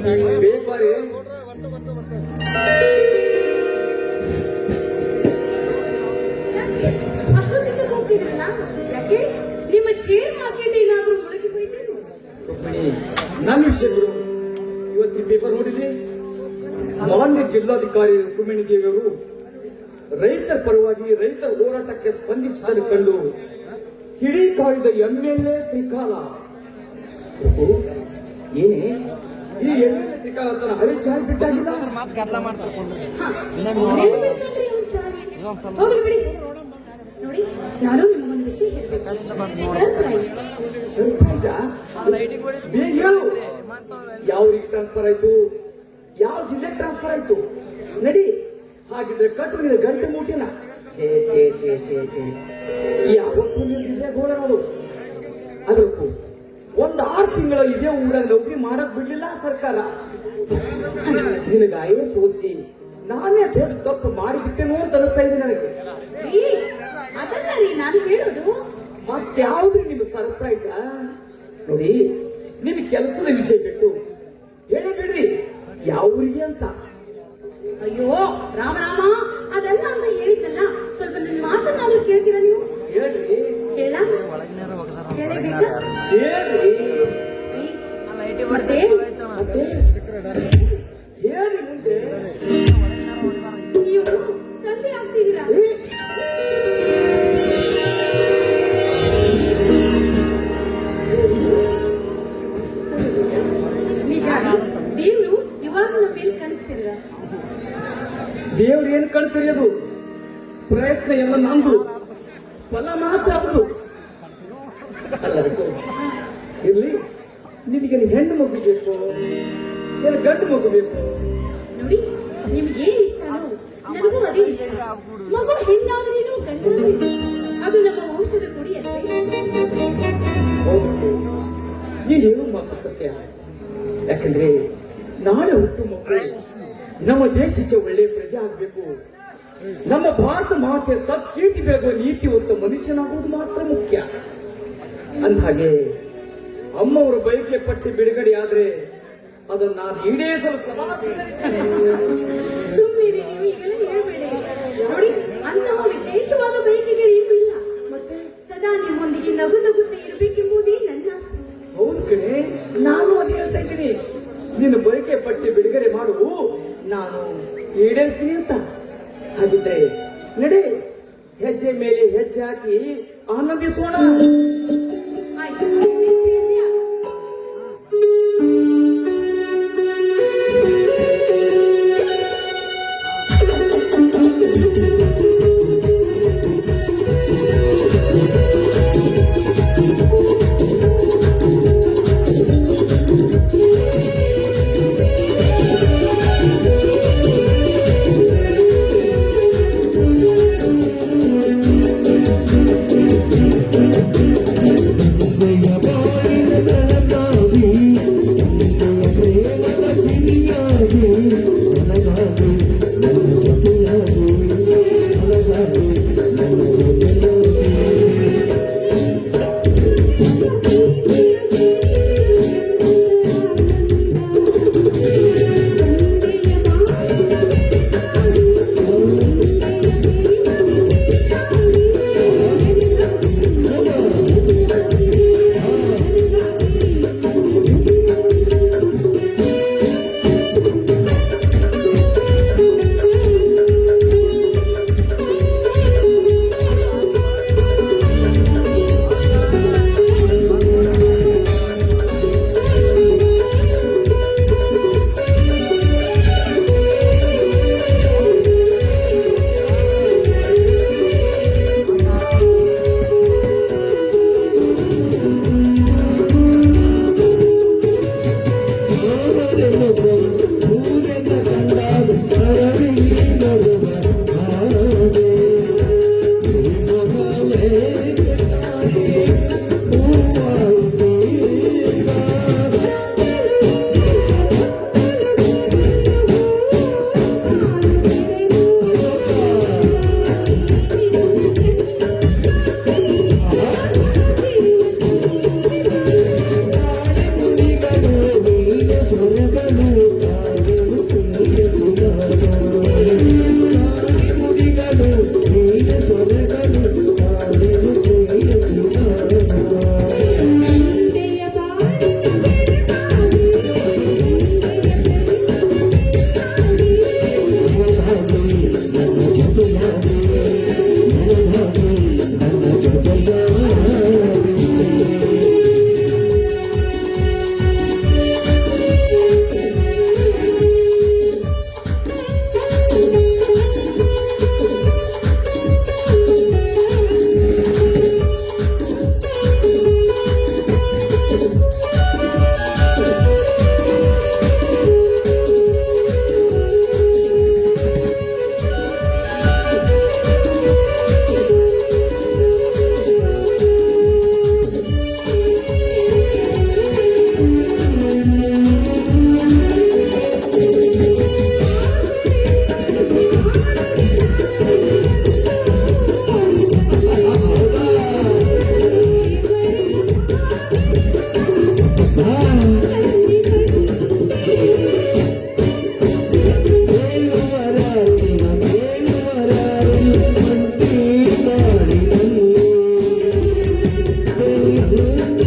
Paper ಅಷ್ಟೊತ್ತಿಗೆ ಹೋಗ್ತಿದ್ರಲ್ಲ, ಯಾಕೆ ನಿಮ್ಮ ಶೇರ್ ಮಾರ್ಕೆಟ್ ಏನಾದ್ರೂ ಮುಳುಗಿ ಹೋಯ್ತೇನು? ನನ್ನ ವಿಷಯ ಬಿಡು. ಇವತ್ತಿನ ಪೇಪರ್ ನೋಡಿದ್ರಿ, ಮಾನ್ಯ ಜಿಲ್ಲಾಧಿಕಾರಿ ರುಕ್ಮಿಣಿ ದೇವಿಯವರು ರೈತರ ಪರವಾಗಿ ರೈತರ ಹೋರಾಟಕ್ಕೆ ಸ್ಪಂದಿಸಿದ್ದನ್ನು ಕಂಡು ಕಿಡಿ ಕಾಯ್ದ MLA ತ್ರಿಕಾಲ. ಏನೇ ಈ MLA ತ್ರಿಕಾಲ ತನ್ನ ಹಳಿ ಚಾಯ್ ಬಿಟ್ಟಾಗಿಲ್ಲ. ಹೋಗ್ಲಿ ಬಿಡಿ. ನೋಡಿ, ನಾನು ನಿಮಗೊಂದು ವಿಷಯ ಹೇಳ್ಬೇಕು. ಸರ್ಪ್ರೈಜಾ? ಬೇಗ ಹೇಳು. ಯಾವ ರೀತಿ ಟ್ರಾನ್ಸ್ಫರ್ ಆಯ್ತು? ಯಾವ ಜಿಲ್ಲೆಗೆ ಟ್ರಾನ್ಸ್ಫರ್ ಆಯ್ತು? ನಡಿ, ಹಾಗಿದ್ರೆ ಕಟ್ಟು ನಿನ್ನ ಗಂಟೆ ಮೂಟಿನ. ಛೇ ಛೇ ಛೇ ಛೇ ಛೇ, ಯಾವತ್ತೂ ನೀವು ಜಿಲ್ಲೆ ಗೋಳ ನೋಡು. ಅದಕ್ಕೂ 6 ತಿಂಗಳ ಇದೇ ಊರಾಗ ನೌಕರಿ ಮಾಡಕ್ ಬಿಡ್ಲಿಲ್ಲ ಸರ್ಕಾರ. ನಿನಗಾಯೇ ಸೋಚಿ ನಾನೇ ದೊಡ್ಡ ತಪ್ಪು ಮಾಡಿಬಿಟ್ಟೇನೋ ಅಂತ ಅನಿಸ್ತಾ ಇದೆ ನನಗೆ. ಅದಲ್ಲ ರೀ ನಾನು ಹೇಳೋದು. ಮತ್ಯಾವ್ದ್ರಿ ನಿಮ್ ಸರ್ಪ್ರೈಜ? ನೋಡಿ, ನಿಮ್ ಕೆಲಸದ ವಿಷಯ ಬಿಟ್ಟು ಹೇಳಿ ಬಿಡ್ರಿ, ಯಾವ ಊರಿಗೆ ಅಂತ. ಅಯ್ಯೋ ರಾಮರಾಮ, ಅದಲ್ಲ ಅಂತ ಹೇಳಿದ್ನಲ್ಲ. ಸ್ವಲ್ಪ ನನ್ನ ಮಾತನ್ನಾದ್ರೂ ಕೇಳ್ತೀರಾ ನೀವು? ಹೇಳ್ರಿ. ಹೇಳ ಹೇಳಬೇಕಾ? ಹೇಳ್ರಿ. ಮತ್ತೆ ಹೇಳಿ ಮುಂದೆ. ನೀವು ತಂದೆ ಆಗ್ತಿದ್ದೀರಾ? ನಿಜ, ದೇವ್ರು ಇವಾಗ ನಮ್ಮ ಮೇಲೆ ಕಾಣಿಸ್ತಿಲ್ಲ. ದೇವ್ರು ಏನ್ ಕಣ್ತಿರಿಯೋದು? ಪ್ರಯತ್ನ ಎಲ್ಲ ನಂದು, ಫಲ ಮಾತ್ರ ಅವರು. ಇರ್ಲಿ, ನಿನಗೆ ಹೆಣ್ಣು ಮಗು ಬೇಕು, ಏನು ಗಂಡು ಮಗು ಬೇಕು? ನೋಡಿ, ನಿಮ್ಗೇನ್ ಇಷ್ಟನೋ ನನಗೂ ಅದೇ ಇಷ್ಟ. ಮಗು ಹೆಣ್ಣಾದ್ರೇನು ಗಂಡಾದ್ರೇನು ಅದು ನಮ್ಮ ವಂಶದ ಕುಡಿ ಅಲ್ವೇ? ನೀನ್ ಹೇಳು ಮಾತು ಸತ್ಯ. ಯಾಕಂದ್ರೆ ನಾಳೆ ಹುಟ್ಟು ಮಕ್ಕಳು ನಮ್ಮ ದೇಶಕ್ಕೆ ಒಳ್ಳೆಯ ಪ್ರಜೆ ಆಗಬೇಕು, ನಮ್ಮ ಭಾರತ ಮಾತೆ ಸತ್ಕೀರ್ತಿ ಬೇಕು, ನೀತಿ ಹೊತ್ತ ಮನುಷ್ಯನಾಗುವುದು ಮಾತ್ರ ಮುಖ್ಯ. ಅಂದ್ಹಾಗೆ ಅಮ್ಮವರ ಬಯಕೆ ಪಟ್ಟಿ ಬಿಡುಗಡೆ ಆದ್ರೆ ಅದನ್ನ ನಾನು ಈಡೇರಿಸಲು ಸುಮ್ಮನೆ ನೀವು ಈಗೆಲ್ಲ ಹೇಳ್ಬೇಡಿ. ನೋಡಿ, ಅಂತಹ ವಿಶೇಷವಾದ ಬಯಕೆಗೆ ಏನೂ ಇಲ್ಲ. ಮತ್ತೆ ಸದಾ ನಿಮ್ಮೊಂದಿಗೆ ನಗು ನಗುತ್ತಾ ಇರಬೇಕೆಂಬುದೇ ನನ್ನ ಆಸೆ. ಹೌದು ಕಣೆ, ನಾನು ಅದೇ ಹೇಳ್ತಾ ಇದ್ದೀನಿ. ನಿನ್ನ ಬಯಕೆ ಪಟ್ಟಿ ಬಿಡುಗಡೆ ಮಾಡು, ನಾನು ಈಡೇರಿಸ್ತೀನಿ ಅಂತ. ಹಾಗಿದ್ರೆ ನಡೆ, ಹೆಜ್ಜೆ ಮೇಲೆ ಹೆಜ್ಜೆ ಹಾಕಿ ಆನಂದಿಸೋಣ. ಆಯ್ತು. ನಿನ್ನ